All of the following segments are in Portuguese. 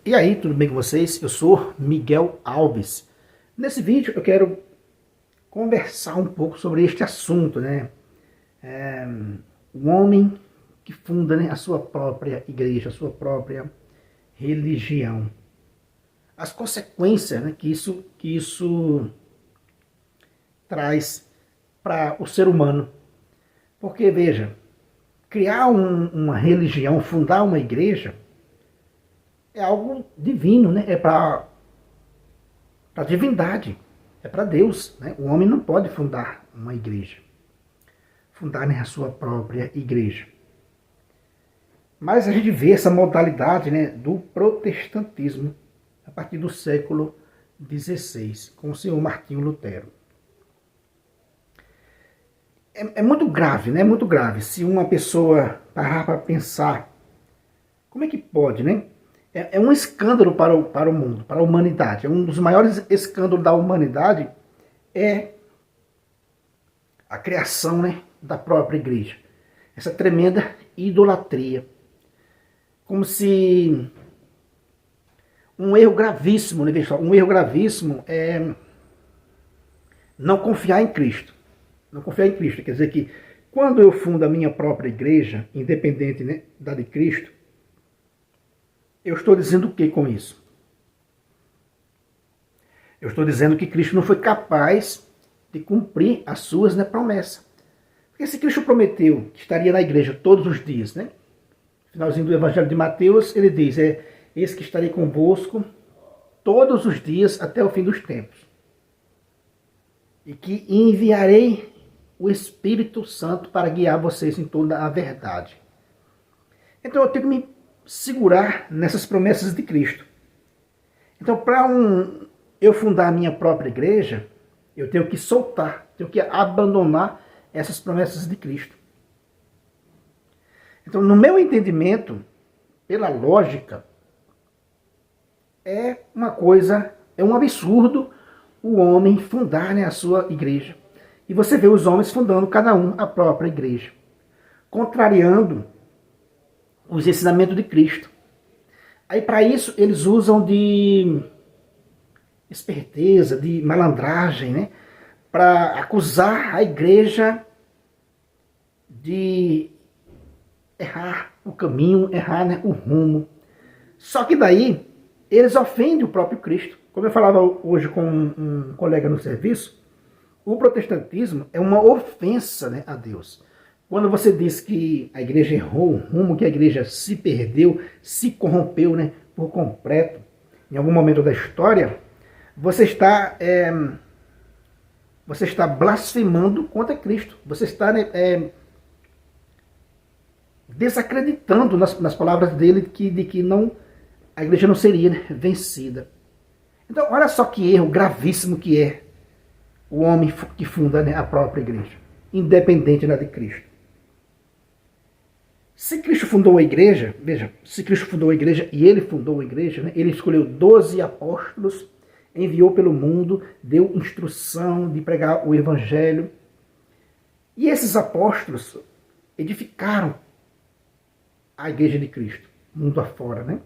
E aí, tudo bem com vocês? Eu sou Miguel Alves. Nesse vídeo eu quero conversar um pouco sobre este assunto, né? O homem que funda, né, a sua própria igreja, a sua própria religião. As consequências, né, que isso traz para o ser humano. Porque, veja, criar uma religião, fundar uma igreja, é algo divino, né? É para a divindade, é para Deus, né? O homem não pode fundar uma igreja, fundar, né, a sua própria igreja. Mas a gente vê essa modalidade, né, do protestantismo a partir do século XVI, com o senhor Martinho Lutero. É muito grave, né? É muito grave se uma pessoa parar para pensar como é que pode, né? É um escândalo para o mundo, para a humanidade. É um dos maiores escândalos da humanidade é a criação, né, da própria igreja. Essa tremenda idolatria. Como se um erro gravíssimo, né, pessoal? Um erro gravíssimo é não confiar em Cristo. Não confiar em Cristo. Quer dizer que quando eu fundo a minha própria igreja, independente, né, da de Cristo, eu estou dizendo o que com isso? Eu estou dizendo que Cristo não foi capaz de cumprir as suas, né, promessas. Porque se Cristo prometeu que estaria na igreja todos os dias, né? No finalzinho do Evangelho de Mateus, ele diz, eis que estarei convosco todos os dias até o fim dos tempos. E que enviarei o Espírito Santo para guiar vocês em toda a verdade. Então eu tenho que me segurar nessas promessas de Cristo. Então, para eu fundar a minha própria igreja, eu tenho que soltar, tenho que abandonar essas promessas de Cristo. Então, no meu entendimento, pela lógica, é um absurdo o homem fundar, né, a sua igreja. E você vê os homens fundando cada um a própria igreja, contrariando os ensinamentos de Cristo. Aí para isso eles usam de esperteza, de malandragem, né, para acusar a igreja de errar o caminho, errar, né, o rumo. Só que daí eles ofendem o próprio Cristo. Como eu falava hoje com um colega no serviço, o protestantismo é uma ofensa, né, a Deus. Quando você diz que a igreja errou o rumo, que a igreja se perdeu, se corrompeu, né, por completo, em algum momento da história, você está blasfemando contra Cristo. Você está, né, desacreditando nas palavras dele de que a igreja não seria, né, vencida. Então, olha só que erro gravíssimo que é o homem que funda, né, a própria igreja, independente, né, de Cristo. Se Cristo fundou a igreja, veja, se Cristo fundou a igreja e ele fundou a igreja, né, ele escolheu 12 apóstolos, enviou pelo mundo, deu instrução de pregar o evangelho. E esses apóstolos edificaram a igreja de Cristo, mundo afora, né?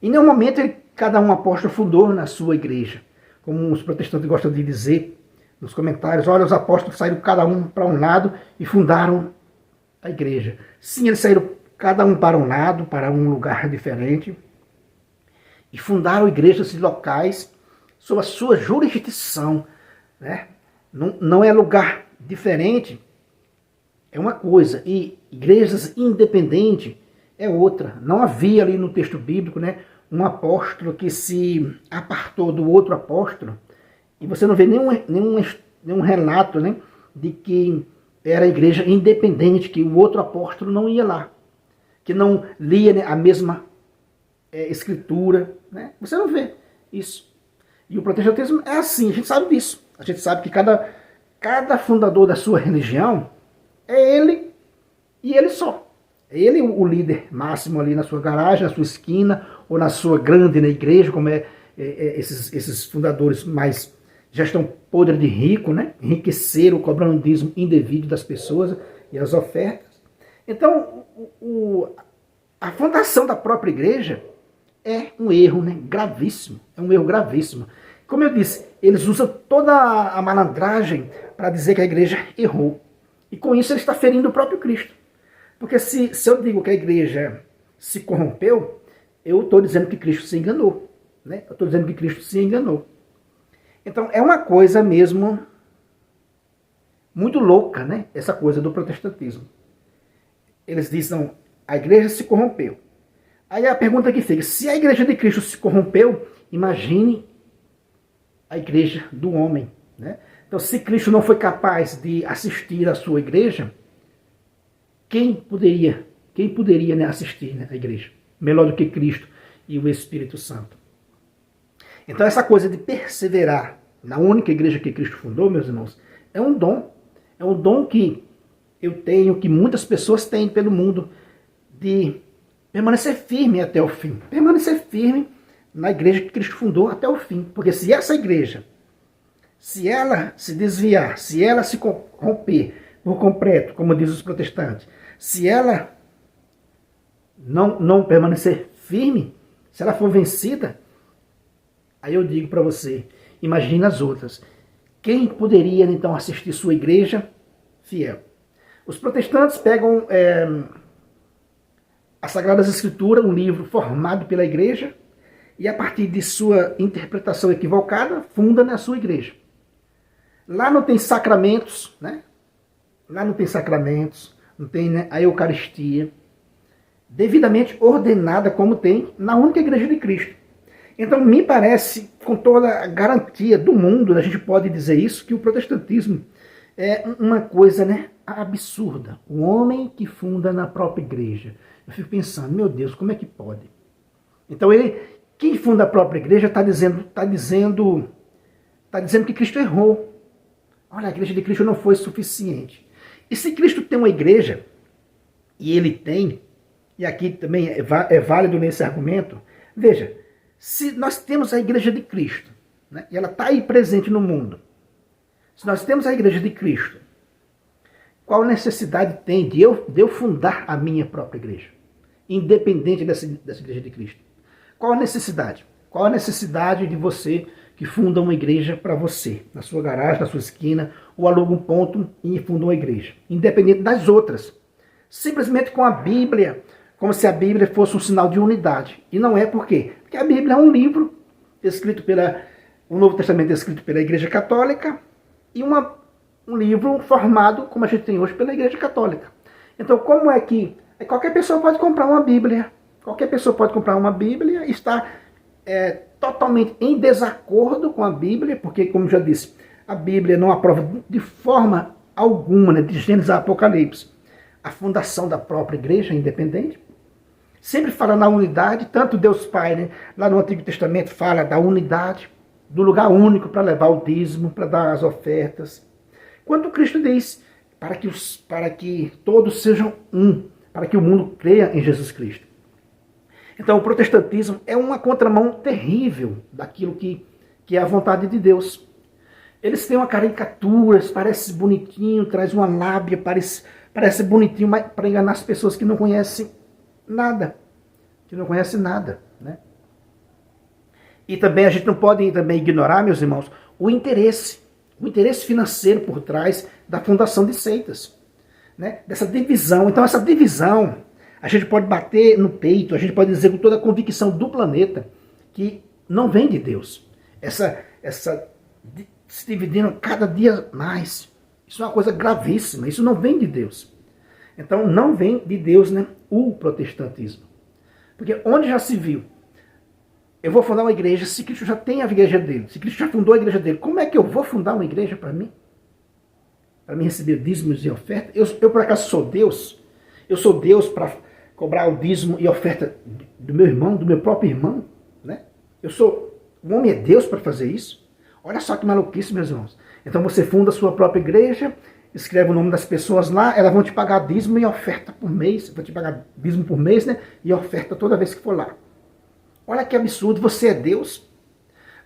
Em nenhum momento cada um apóstolo fundou na sua igreja, como os protestantes gostam de dizer nos comentários, olha, os apóstolos saíram cada um para um lado e fundaram a igreja. Sim, eles saíram cada um para um lado, para um lugar diferente, e fundaram igrejas locais sob a sua jurisdição, né? Não é lugar diferente, é uma coisa, e igrejas independentes é outra. Não havia ali no texto bíblico, né, um apóstolo que se apartou do outro apóstolo, e você não vê nenhum relato, né, de que era a igreja independente, que o outro apóstolo não ia lá, que não lia, né, a mesma escritura, né? Você não vê isso. E o protestantismo é assim, a gente sabe disso. A gente sabe que cada fundador da sua religião é ele e ele só. É ele o líder máximo ali na sua garagem, na sua esquina, ou na sua grande, né, igreja, como esses fundadores mais já estão podres de rico, né? Enriqueceram, cobrando o dízimo indevido das pessoas e as ofertas. Então, a fundação da própria igreja é um erro, né, gravíssimo. É um erro gravíssimo. Como eu disse, eles usam toda a malandragem para dizer que a igreja errou. E com isso ele está ferindo o próprio Cristo. Porque se eu digo que a igreja se corrompeu, eu estou dizendo que Cristo se enganou. Né? Eu estou dizendo que Cristo se enganou. Então é uma coisa mesmo muito louca, né? Essa coisa do protestantismo. Eles dizem, não, a igreja se corrompeu. Aí a pergunta que fica, se a igreja de Cristo se corrompeu, imagine a igreja do homem. Né? Então, se Cristo não foi capaz de assistir a sua igreja, quem poderia né, assistir, né, a igreja? Melhor do que Cristo e o Espírito Santo. Então, essa coisa de perseverar na única igreja que Cristo fundou, meus irmãos, é um dom. É um dom que eu tenho, que muitas pessoas têm pelo mundo, de permanecer firme até o fim. Permanecer firme na igreja que Cristo fundou até o fim. Porque se essa igreja, se ela se desviar, se ela se corromper por completo, como diz os protestantes, se ela não permanecer firme, se ela for vencida, aí eu digo para você, imagine as outras. Quem poderia então assistir sua igreja fiel? Os protestantes pegam as Sagradas Escrituras, um livro formado pela igreja, e a partir de sua interpretação equivocada, funda na sua igreja. Lá não tem sacramentos, né? Lá não tem sacramentos, não tem, né, a Eucaristia, devidamente ordenada como tem na única igreja de Cristo. Então, me parece, com toda a garantia do mundo, a gente pode dizer isso, que o protestantismo é uma coisa, né, absurda. O homem que funda na própria igreja. Eu fico pensando, meu Deus, como é que pode? Então, quem funda a própria igreja está dizendo que Cristo errou. Olha, a igreja de Cristo não foi suficiente. E se Cristo tem uma igreja, e ele tem, e aqui também é válido nesse argumento, veja, se nós temos a igreja de Cristo, né, e ela está aí presente no mundo, se nós temos a igreja de Cristo, qual necessidade tem de eu fundar a minha própria igreja, independente dessa igreja de Cristo? Qual a necessidade? Qual a necessidade de você que funda uma igreja para você, na sua garagem, na sua esquina, ou aluga um ponto e funda uma igreja, independente das outras? Simplesmente com a Bíblia, como se a Bíblia fosse um sinal de unidade. E não é. Por quê? Porque a Bíblia é um livro escrito o Novo Testamento é escrito pela Igreja Católica e um livro formado, como a gente tem hoje, pela Igreja Católica. Então, como é que qualquer pessoa pode comprar uma Bíblia? Qualquer pessoa pode comprar uma Bíblia e está totalmente em desacordo com a Bíblia, porque, como já disse, a Bíblia não aprova de forma alguma, né, de Gênesis a Apocalipse, a fundação da própria igreja independente. Sempre fala na unidade, tanto Deus Pai, né, lá no Antigo Testamento fala da unidade, do lugar único para levar o dízimo, para dar as ofertas. Quanto Cristo diz, para que todos sejam um, para que o mundo creia em Jesus Cristo. Então o protestantismo é uma contramão terrível daquilo que é a vontade de Deus. Eles têm uma caricatura, parece bonitinho, traz uma lábia, parece bonitinho, mas para enganar as pessoas que não conhecem nada. Né? E também a gente não pode ignorar, meus irmãos, o interesse financeiro por trás da fundação de seitas, né? Dessa divisão. Então essa divisão, a gente pode bater no peito, a gente pode dizer com toda a convicção do planeta que não vem de Deus. Essa se dividindo cada dia mais. Isso é uma coisa gravíssima, isso não vem de Deus. Então não vem de Deus, né, o protestantismo. Porque onde já se viu, eu vou fundar uma igreja, se Cristo já tem a igreja dele, se Cristo já fundou a igreja dele, como é que eu vou fundar uma igreja para mim? Para mim receber dízimos e oferta? Eu por acaso sou Deus? Eu sou Deus para cobrar o dízimo e oferta do meu irmão, do meu próprio irmão? Né? O homem é Deus para fazer isso? Olha só que maluquice, meus irmãos. Então você funda a sua própria igreja, escreve o nome das pessoas lá, elas vão te pagar dízimo e oferta por mês, vão te pagar dízimo por mês, né? E oferta toda vez que for lá. Olha que absurdo, você é Deus?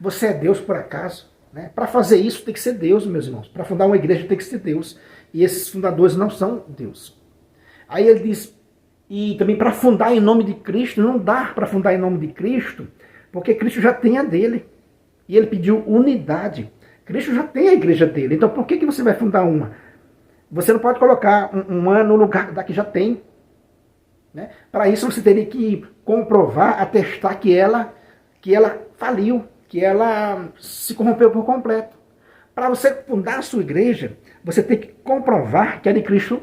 Você é Deus por acaso? Né? Para fazer isso tem que ser Deus, meus irmãos. Para fundar uma igreja tem que ser Deus. E esses fundadores não são Deus. Aí ele diz, E também para fundar em nome de Cristo, não dá para fundar em nome de Cristo, porque Cristo já tem a dele. E ele pediu unidade. Cristo já tem a igreja dele. Então por que você vai fundar uma? Você não pode colocar uma no lugar da que já tem. Né? Para isso você teria que comprovar, atestar que ela faliu, que ela se corrompeu por completo. Para você fundar a sua igreja, você tem que comprovar que a de Cristo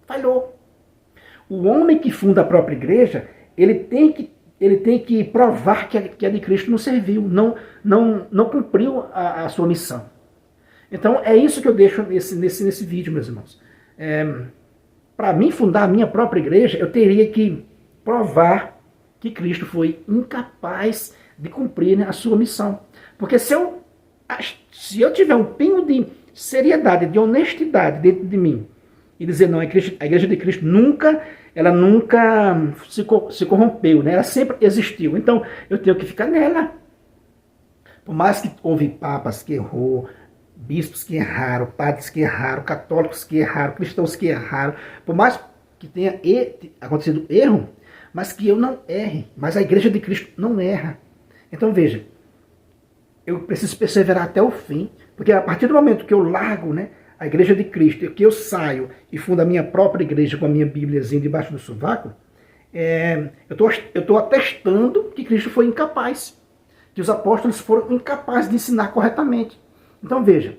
falhou. O homem que funda a própria igreja, ele tem que provar que a de Cristo não serviu, não cumpriu a sua missão. Então é isso que eu deixo nesse vídeo, meus irmãos. Para mim fundar a minha própria igreja, eu teria que provar que Cristo foi incapaz de cumprir, né, a sua missão. Porque se eu tiver um pingo de seriedade, de honestidade dentro de mim, e dizer, não, a igreja de Cristo nunca se corrompeu, né? Ela sempre existiu. Então, eu tenho que ficar nela. Por mais que houve papas que errou, bispos que erraram, padres que erraram, católicos que erraram, cristãos que erraram, por mais que tenha acontecido erro, mas que eu não erre. Mas a igreja de Cristo não erra. Então, veja, eu preciso perseverar até o fim, porque a partir do momento que eu largo, né, a igreja de Cristo, que eu saio e fundo a minha própria igreja com a minha bíbliazinha debaixo do sovaco, eu estou atestando que Cristo foi incapaz, que os apóstolos foram incapazes de ensinar corretamente. Então veja,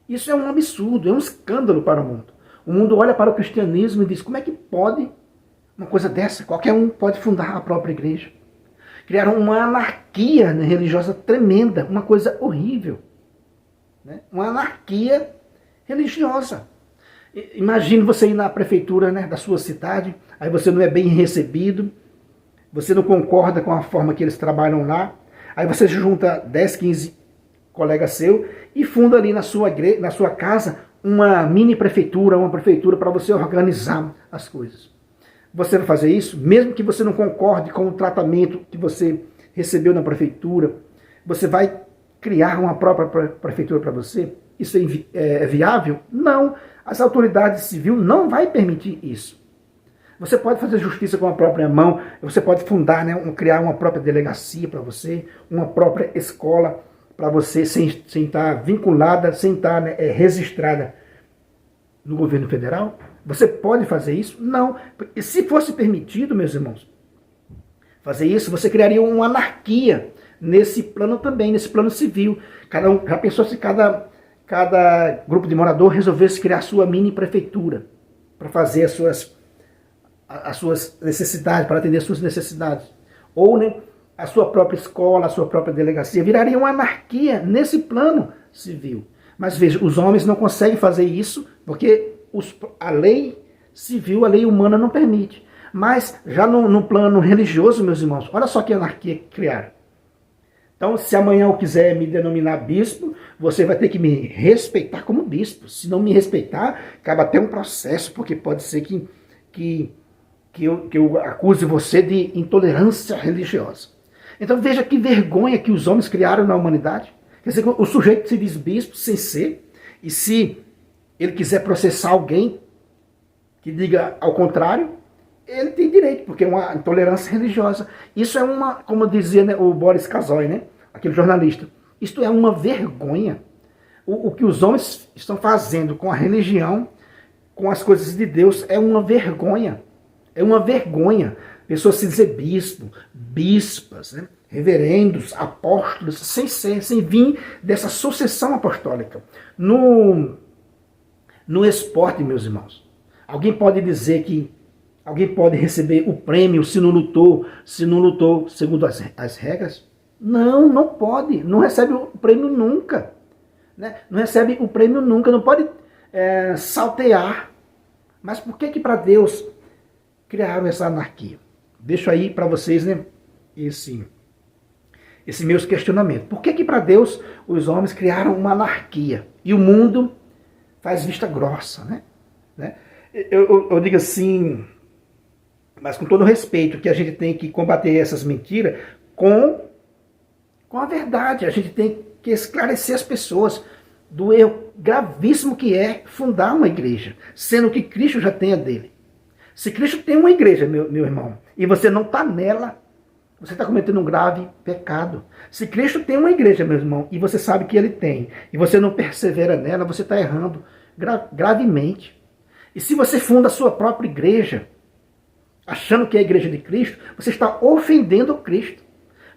isso é um absurdo, é um escândalo para o mundo. O mundo olha para o cristianismo e diz, como é que pode uma coisa dessa? Qualquer um pode fundar a própria igreja. Criaram uma anarquia, né, religiosa tremenda, uma coisa horrível. Né? Uma anarquia religiosa. Imagine você ir na prefeitura, né, da sua cidade, aí você não é bem recebido, você não concorda com a forma que eles trabalham lá, aí você junta 10, 15 colegas seus e funda ali na sua casa uma mini prefeitura, uma prefeitura para você organizar as coisas. Você vai fazer isso, mesmo que você não concorde com o tratamento que você recebeu na prefeitura, você vai criar uma própria prefeitura para você? Isso é viável? Não. As autoridades civis não vão permitir isso. Você pode fazer justiça com a própria mão, você pode fundar, né, criar uma própria delegacia para você, uma própria escola para você, sem estar vinculada, sem estar, né, registrada no governo federal. Você pode fazer isso? Não. E se fosse permitido, meus irmãos, fazer isso, você criaria uma anarquia nesse plano também, nesse plano civil. Já pensou se cada grupo de morador resolvesse criar sua mini prefeitura para fazer as suas necessidades, para atender as suas necessidades? Ou, né, a sua própria escola, a sua própria delegacia, viraria uma anarquia nesse plano civil. Mas veja, os homens não conseguem fazer isso porque a lei civil, a lei humana não permite. Mas já no plano religioso, meus irmãos, olha só que anarquia que criaram. Então, se amanhã eu quiser me denominar bispo, você vai ter que me respeitar como bispo. Se não me respeitar, acaba até um processo, porque pode ser que eu acuse você de intolerância religiosa. Então veja que vergonha que os homens criaram na humanidade. Quer dizer, o sujeito se diz bispo sem ser, e se ele quiser processar alguém que diga ao contrário, ele tem direito, porque é uma intolerância religiosa. Isso é como dizia, né, o Boris Casoy, né, aquele jornalista, isto é uma vergonha. O que os homens estão fazendo com a religião, com as coisas de Deus, é uma vergonha. É uma vergonha. Pessoas se dizer bispo, bispas, né, reverendos, apóstolos, sem vir dessa sucessão apostólica. No esporte, meus irmãos, alguém pode dizer que alguém pode receber o prêmio se não lutou segundo as regras? Não pode. Não recebe o prêmio nunca. Né? Não recebe o prêmio nunca. Não pode saltear. Mas por que para Deus criaram essa anarquia? Deixo aí para vocês, né, esse meus questionamento. Por que para Deus os homens criaram uma anarquia? E o mundo faz vista grossa, né? Eu digo assim, mas com todo respeito, que a gente tem que combater essas mentiras com a verdade. A gente tem que esclarecer as pessoas do erro gravíssimo que é fundar uma igreja, sendo que Cristo já tem a dele. Se Cristo tem uma igreja, meu irmão, e você não está nela, você está cometendo um grave pecado. Se Cristo tem uma igreja, meu irmão, e você sabe que ele tem, e você não persevera nela, você está errando gravemente. E se você funda a sua própria igreja, achando que é a igreja de Cristo, você está ofendendo Cristo.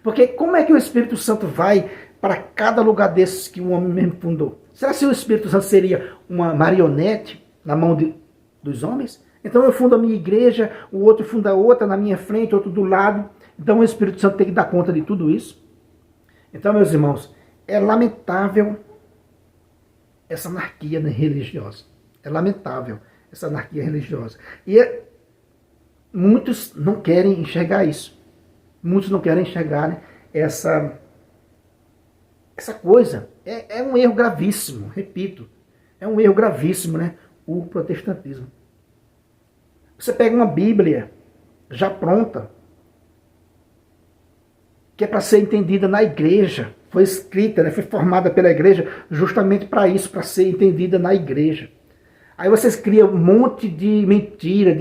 Porque como é que o Espírito Santo vai para cada lugar desses que o homem mesmo fundou? Será que o Espírito Santo seria uma marionete na mão dos homens? Então eu fundo a minha igreja, o outro funda outra na minha frente, outro do lado. Então o Espírito Santo tem que dar conta de tudo isso. Então, meus irmãos, é lamentável essa anarquia religiosa. É lamentável essa anarquia religiosa. E muitos não querem enxergar isso. Muitos não querem enxergar, né, essa coisa. É um erro gravíssimo, repito. É um erro gravíssimo, né? O protestantismo. Você pega uma Bíblia já pronta, que é para ser entendida na igreja. Foi escrita, né, foi formada pela igreja justamente para isso, para ser entendida na igreja. Aí vocês criam um monte de mentira,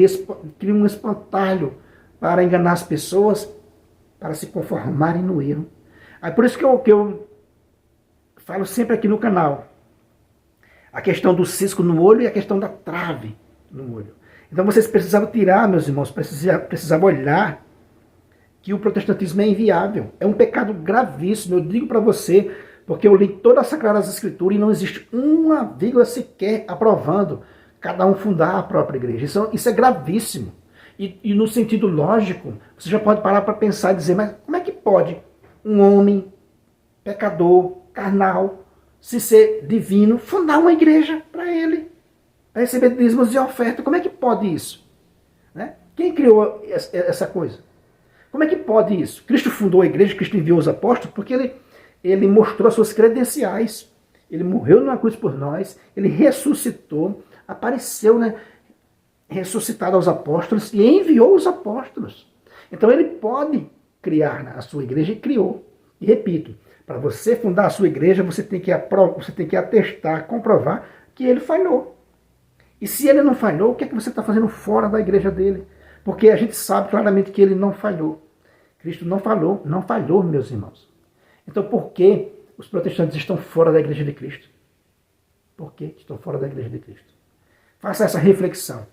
criam um espantalho para enganar as pessoas, para se conformarem no erro. Aí por isso que eu falo sempre aqui no canal, a questão do cisco no olho e a questão da trave no olho. Então vocês precisavam tirar, meus irmãos, precisavam olhar que o protestantismo é inviável. É um pecado gravíssimo, eu digo para você, porque eu li toda a Sagrada Escritura e não existe uma vírgula sequer aprovando cada um fundar a própria igreja. Isso é gravíssimo. E no sentido lógico, você já pode parar para pensar e dizer, mas como é que pode um homem pecador, carnal, se ser divino, fundar uma igreja para ele, para receber dízimos e oferta? Como é que pode isso? Né? Quem criou essa coisa? Como é que pode isso? Cristo fundou a igreja, Cristo enviou os apóstolos, porque ele mostrou as suas credenciais. Ele morreu numa cruz por nós, ele ressuscitou, apareceu, né, ressuscitado aos apóstolos e enviou os apóstolos. Então ele pode criar a sua igreja e criou. E repito, para você fundar a sua igreja, você tem que atestar, comprovar que ele falhou. E se ele não falhou, o que é que você está fazendo fora da igreja dele? Porque a gente sabe claramente que ele não falhou. Cristo não falhou, meus irmãos. Então por que os protestantes estão fora da igreja de Cristo? Por que estão fora da igreja de Cristo? Faça essa reflexão.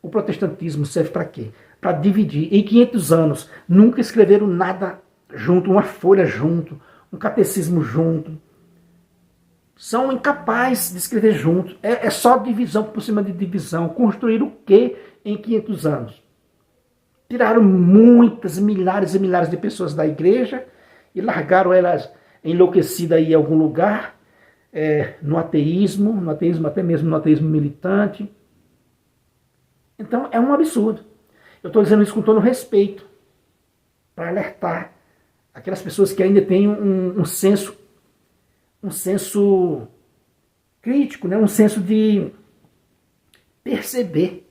O protestantismo serve para quê? Para dividir. Em 500 anos, nunca escreveram nada junto, uma folha junto, um catecismo junto. São incapazes de escrever junto. É só divisão por cima de divisão. Construir o quê em 500 anos? Tiraram muitas, milhares e milhares de pessoas da igreja e largaram elas enlouquecidas aí em algum lugar, no ateísmo, até mesmo no ateísmo militante. Então é um absurdo. Eu estou dizendo isso com todo respeito, para alertar aquelas pessoas que ainda têm um senso crítico, né? Um senso de perceber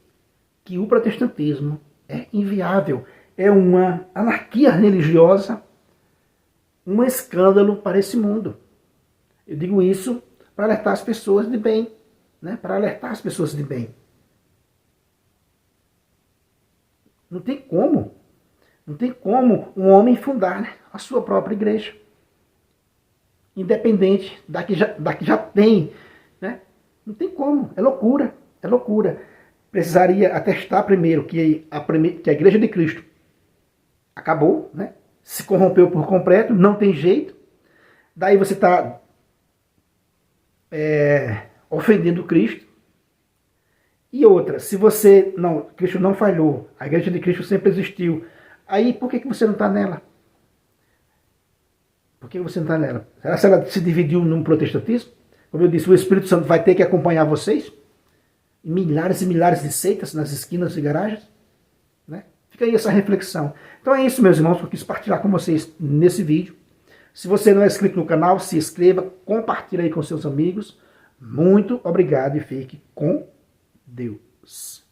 que o protestantismo é inviável, é uma anarquia religiosa, um escândalo para esse mundo. Eu digo isso para alertar as pessoas de bem, né? Para alertar as pessoas de bem. Não tem como um homem fundar, né, a sua própria igreja, independente da que já tem, né? Não tem como, é loucura. Precisaria atestar primeiro que a igreja de Cristo acabou, né? Se corrompeu por completo, não tem jeito. Daí você está ofendendo Cristo. E outra, se Cristo não falhou, a igreja de Cristo sempre existiu, aí por que você não está nela? Por que você não está nela? Será que ela se dividiu num protestantismo? Como eu disse, o Espírito Santo vai ter que acompanhar vocês? Milhares e milhares de seitas nas esquinas e garagens, né? Fica aí essa reflexão. Então é isso, meus irmãos, que eu quis partilhar com vocês nesse vídeo. Se você não é inscrito no canal, se inscreva, compartilhe aí com seus amigos. Muito obrigado e fique com Deus.